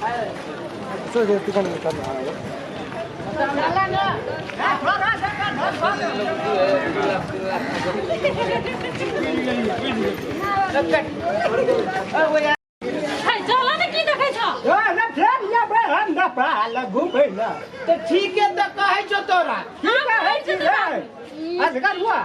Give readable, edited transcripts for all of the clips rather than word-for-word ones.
सो जो तिकन निकल रहा है चला ने की देखै छ ना फेर या बे हम ना पाल घुमै ना तो ठीक है तो कहे छो तोरा की कहै छी रे असगर हुआ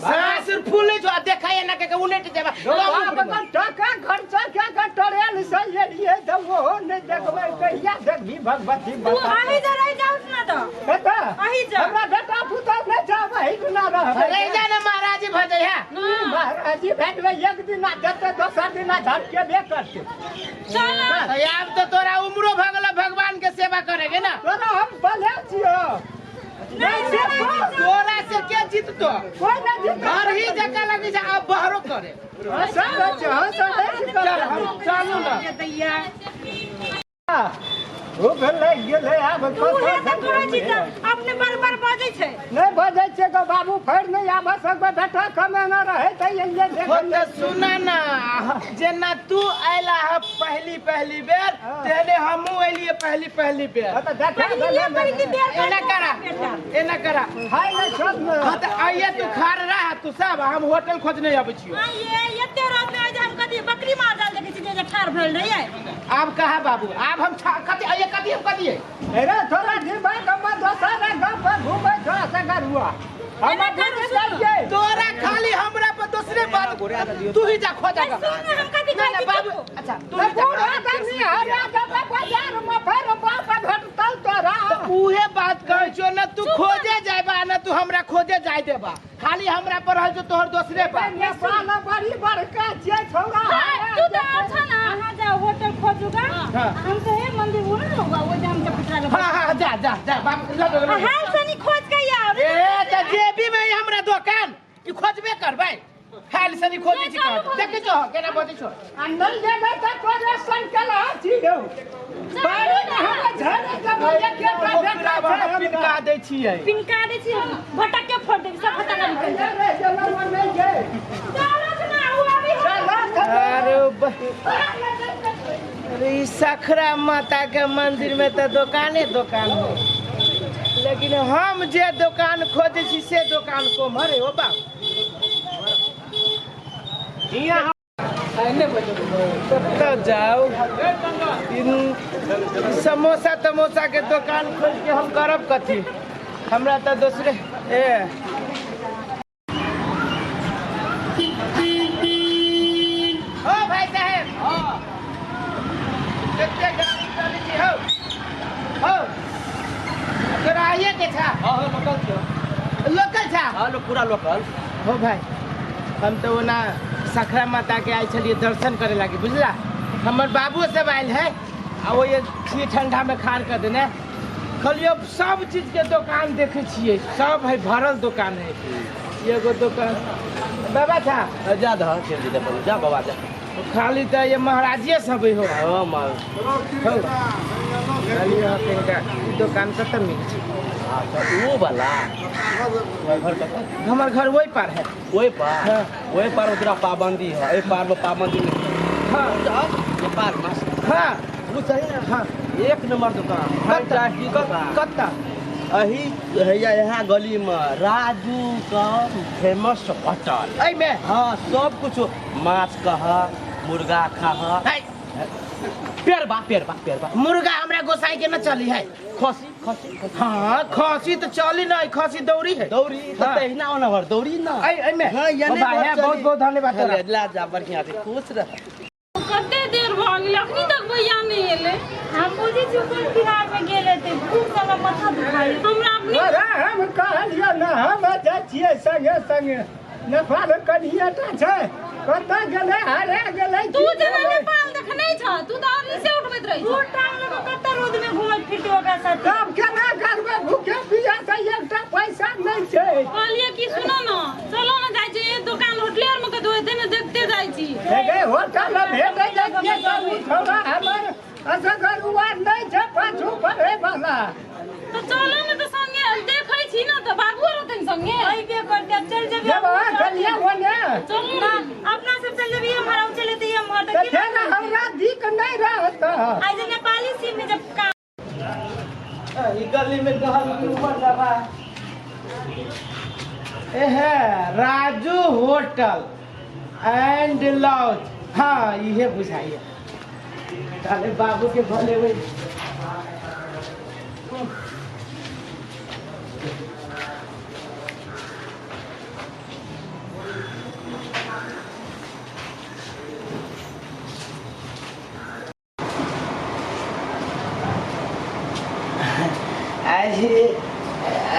सासुर फूले जो देखा है ना के उनेट देबा बाबा टका खर्चा क्या का टरेल से ये तो वो नहीं देखबै कहिया देखबी भगवती तू आही जा रह जाउस ना तो बेटा आही जा हमरा बेटा पुता नहीं जाबै ना रह अरे जाने महाराज जी भजे है महाराज जी भेटबै एक दिन ना देते दोसर दिन ना धटके बे करते चल अब तो तोरा उम्रो भगला भगवान के सेवा करेगे ना तोरा हम बले छियो नहीं से तोरा से के जीततो कोई ना जीत घर ही जका लगी जा अब बहरो करे चलू ना दैया ओ भेलै गेलै आब उहे त कहै छी त अपने बार बाजै छै नहीं बजे छे को बाबू फेर नहीं आब सकबे बेटा कमे न रहे त ये होते सुना ना जेना तू आइला है पहली बेर तेने हमू आइलिए पहली बेर त देखा पहली बेर एना करा हाय नहीं छोड़ न हां त आइए तू खार रहा तू सब हम होटल खोजने आबै छियो ये एते रात में आज हम कथि बकरी मार डाल देखै छी जे ठार भेल रहिए अब कहा बाबू अब हम कथि आइए कथि हम कथि अरे थोड़ा दिन बाद हम दोसर गांव पर घूमे थोड़ा सा गरुआ हम जाइए तोरा खाली हमरा पर दूसरे बात तू ही जा खोजा हम कथि ना बाबू अच्छा तू ही जा आदमी हरा जब बाजार में फेर बाप भेटतल तोरा उहे बात कहै छो ना तू खोजे जायबा ना तू हमरा खोजे जाय देबा खाली हमरा पर है जो तोहर दूसरे पर नेपाल बड़ी बड़का छे छौरा तू तो अच्छा ना वहां जा होटल खोजुगा हम तो हे मंदिर वो ना होगा वो जाम के पिटरा हां जा बाप लग हाल सनी खोज के यार ए त जेबी में हमरा दुकान ई खोजबे करबै हाल सनी खोजे छी कह देखे छो केना बजे छो अंदर जेबै त तोरे संकल छी दो बारी में हम झरे जब एक बेटा पिनका दै छियै पिनका दे छी हम भटक के फोड़ दे सब फटा निकल जाए रे जलवा नहीं गे चलो ना हुआ भी अरे ई सखरा माता के मंदिर में तो दुकान है लेकिन हम जे दुकान खोजे छी से दुकान को मरे हो बा तो जाओ इन समोसा तमोसा के दुकान खोल के हम करब कथी हमरा तो दूसरे ए ओ भाई साहब कितने गाड़ी चली छी हो तोरा आइए के छा लोकल छा पूरा लोकल हो भाई हम तो ना सखरा माता के आई छलिए दर्शन करे लागी बुझला हमर बाबू सब आयल है आ वो ये छी ठंडा में खार कर देने खलियो सब चीज के दुकान देखे छिए सब है भरल दुकान है एगो दुकान बाबा था जा द चल दे पर जा बाबा जा खाली तो ये महाराजिए सब हो हां मार खाली यहाँ पे इनका दुकान खत्म मिल छी अच्छा वो वाला घर का हमार घर वही पर है वही पार उधर पाबंदी है ए पार में पाबंदी नहीं हाँ ये पार में हाँ वो सही है हाँ एक नंबर दुकान कत्ता अही हैया यहाँ गली में राजू का फेमस होटल ऐ में हाँ सब कुछ माछ कह मुर्गा खा पेरबा मुर्गा हमरा गोसाई के न चली है खसी हाँ खसी तो चली नहीं खसी दौड़ी है दौरी हाँ। तहिना ओना भर दौरी ना ऐ में हाँ ये ओ भाई है बहुत बहुत धन्यवाद तोरा। ला जा बढ़िया से खुश रह कते देर भ गेल अखनी तक भैया नहीं एले हम बुझी चुकल बिहार में गेले थे खूब सारा माथा दुखाई हमरा अपनी अरे हम कहलिए ना हम जाइ छियै संगे नेपाल कनियाटा छै कतऽ गेलै हरे गेलै तू जना नेपाल देखनै छ तू त आदमी से उठबैत रही तू टांग लगा कत्ता रोड में घुमत फिरते ओकरा साथ तब केना करबै भूखे पिया से एकटा पैसा नहीं छै कहलिए कि सुनो न चलो न जाइ छी दुकान होटलेर में कतौ हेतै न देखते जाइ छी हे होटल में भेटै जाइ छियै सब छोड़ा हमर असगर उवार नहीं छै पाछू पढ़े वाला तो चलो न त संगे देखै छी न त बाबू रहतै संगे आई के करते चल जेबे जब चलिए बोले चल ना अपना सब चल जेबे हमारा चले त हम हट तेरा हमरा दिक नहीं रहत आज नेपाल ये गली में गहल की ऊपर दबा है राजू होटल एंड लॉज। हाँ ये बुझाइए ताले बाबू के भले हुए।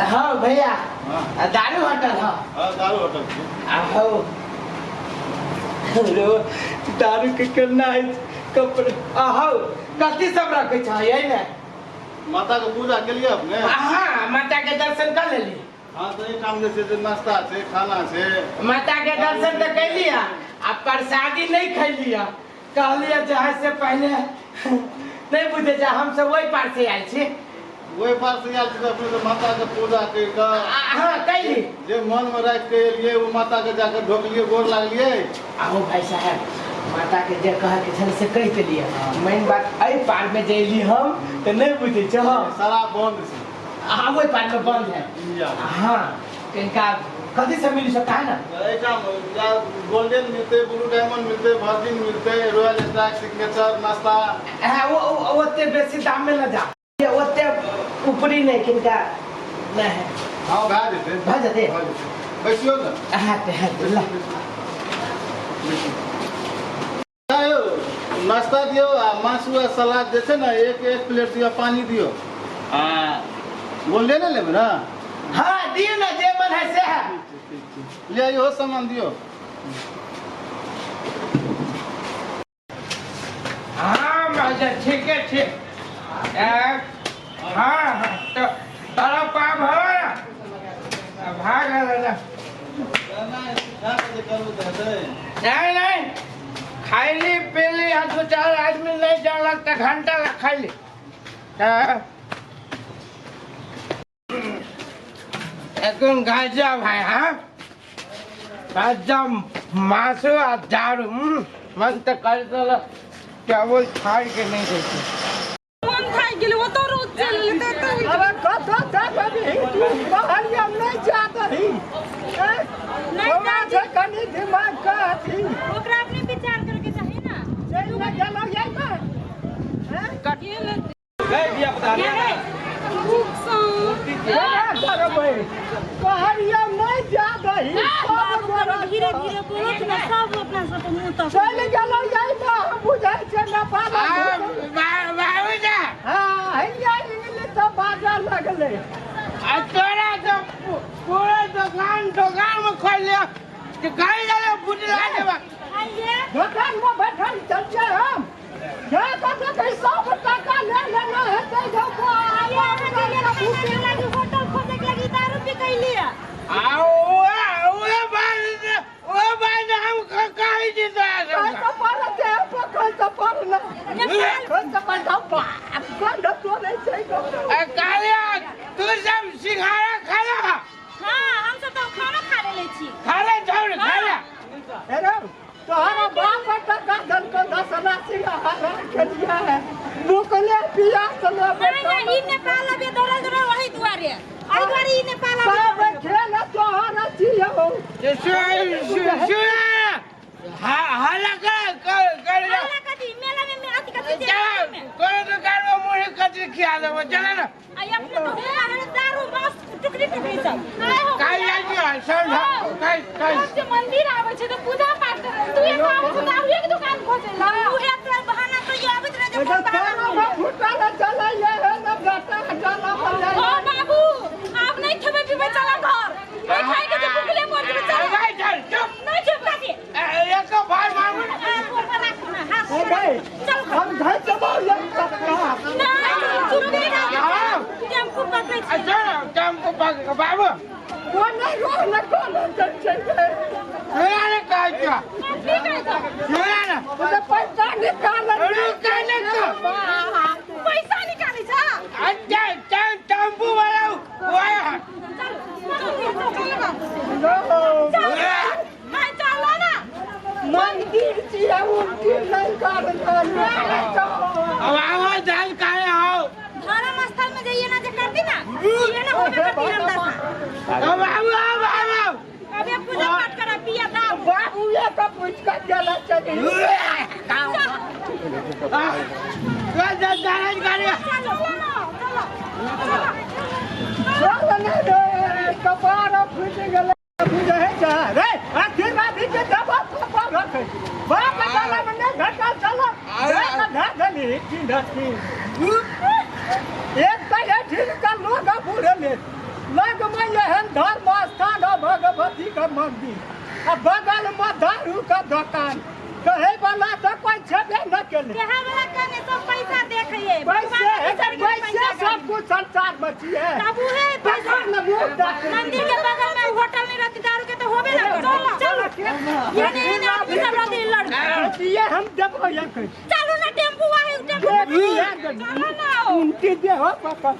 हाँ भैया दारू होटल। हाँ दारू होटल आओ दारू के करना है कपड़े आओ कथी सब रखे चाहिए ना माता के पूजा के लिए अपने। हाँ माता के दर्शन कर ले। हाँ तो ये काम जैसे नाश्ता से खाना से माता के दर्शन तो कर लिया अब प्रसादी नहीं खा लिया कह लिया जहाज से पहले नहीं बुझे जा हम सब वही पार से आए थे वही पास से आयल अपने तो माता के पूजा के हाँ कैली जे मन में रख के लिए वो माता के जाकर ढोकलिए गोर लागलिए। आओ भाई साहब माता के जे कह के छल से कह के लिए मेन बात आई पार में जैली हम तो नहीं बुझे छ सारा बंद से। हाँ वही पार में बंद है। हाँ इनका कभी से मिल सकता है ना गोल्डन मिलते ब्लू डायमंड मिलते वर्जिन मिलते रॉयल स्टार सिग्नेचर नाश्ता। हाँ वो उतने बेसी दाम में न जा ये उतने ऊपरी नहीं किनका न है। हाँ भा जाते बैठियो ना। हाँ नाश्ता दियो मासू सलाद जैसे ना एक प्लेट दियो पानी दियो गोल्डन ले लेबे ना। हाँ दियो ना जे मन है से है ले आइयो सामान दियो। हाँ मजा ठीक है ठीक। हाँ तो तारा पाप हो ना भाग ना नहीं खाइली पीली दो चार आदमी नहीं जा लगता घंटा ला खाइली। एकदम गाजा भाई। हाँ गाजा मासू आ दारू मन तो कर क्या बोल खाई के नहीं देते मन खाई गेले वो तो रोज चल लेते तो अरे कथा तक अभी तू बाहरिया नहीं जाता ही नहीं जा कनी दिमाग का थी ओकरा अपने विचार करके चाहिए ना चल ना गेलो यही में हैं कटिए ले गए दिया बता रहे भूख सा बाहरिया नहीं जाता ही सब गोरा धीरे धीरे बोलो तो सब अपना सब मुंह तक चल गेलो यही में हम बुझाई छै ना पाला बाबू जा हां हैया इंग्लिश तो बाजार लगले तोरा तो पूरा दुकान में खोल लिया तो गाड़ी ले बुझला देबा आइए दुकान में बैठल चल जाए हम क्या कहते हैं 100 टका ले लेना है तो को आइए आइए भूख लगी होटल खोजे के लगी दारू पी के लिया वो बात हम कहीं जी तो पर के पकड़ तो पर ना तो पर तो कौन तो नहीं चाहिए कालिया तू सब सिंघाड़ा खा ला। हां हम सब तो खाना खा ले छी खा ले जाओ खा ले। अरे तोहरा बाप टका दल को 10 सिंघाड़ा के दिया है बुकले पिया चलो नहीं ई नेपाल में दौड़ वही दुआरे आई दुआरे ई नेपाल सब खेल तोहरा छी हो हाला कर मेला में अति कति कोई दुकान में मुझे कचरी खिला दो चला ना आई अपने तो दारू बस टुकड़ी सब काई आई समझा काई जो मंदिर आवे छे तो पूजा पाठ करे तू ये काम से दारू के दुकान खोजे ला तू एक बहाना तो ये आवे रे जो बहाना फुटा ना चला ये है ना गाता चला ओ बाबू आप नहीं खेबे पीबे चला घर मैं खाई के तो भूखले मर जेबे चल चल चुप नहीं चुप काटी एक भाई मांगू हम घर चलो ये टका नहीं चुप नहीं टेम्पो पकड़े छी अच्छा टेम्पो पकड़ बाबू कौन चल चाहिए सुना कहा क्या ठीक है तो सुना ना मुझे पैसा निकाल पैसा निकाली छ अच्छा टेम्पो वाला वो है चलो ना मंदिर चिया उल्टी नहीं कर अब आवाज जान काहे हो धर्म स्थल में जाइए ना ये ना होबे करती हम दशा अब आओ अबे पूजा पाठ करा पिया दाऊ बाबू ये तो पूछ कर गेला चली गाड़ी गाड़ी चलो चल ना रे कपार फूट गेला बुझे है जा रे आखिर में भी के दबा कपार रखे बाप डाला मने घटा चला रे धा गली की धरती एक तो ये ठीक का लोग पूरे ले लग में यहन धर्म स्थान भगवती का मंदिर अब बगल में दारू का दुकान कहे वाला तो कोई छबे न केले कहे वाला कने सब पैसा देखिए पैसे सब कुछ संसार बची है बाबू है पैसा मंदिर के बगल में होटल में रहती दारू के तो होबे ना करो चलो ये नहीं आदमी सब रहती लड़ ये हम देबो या चलो ना टेम्पू आहे टेम्पू चलो ना उनकी दे हो पकड़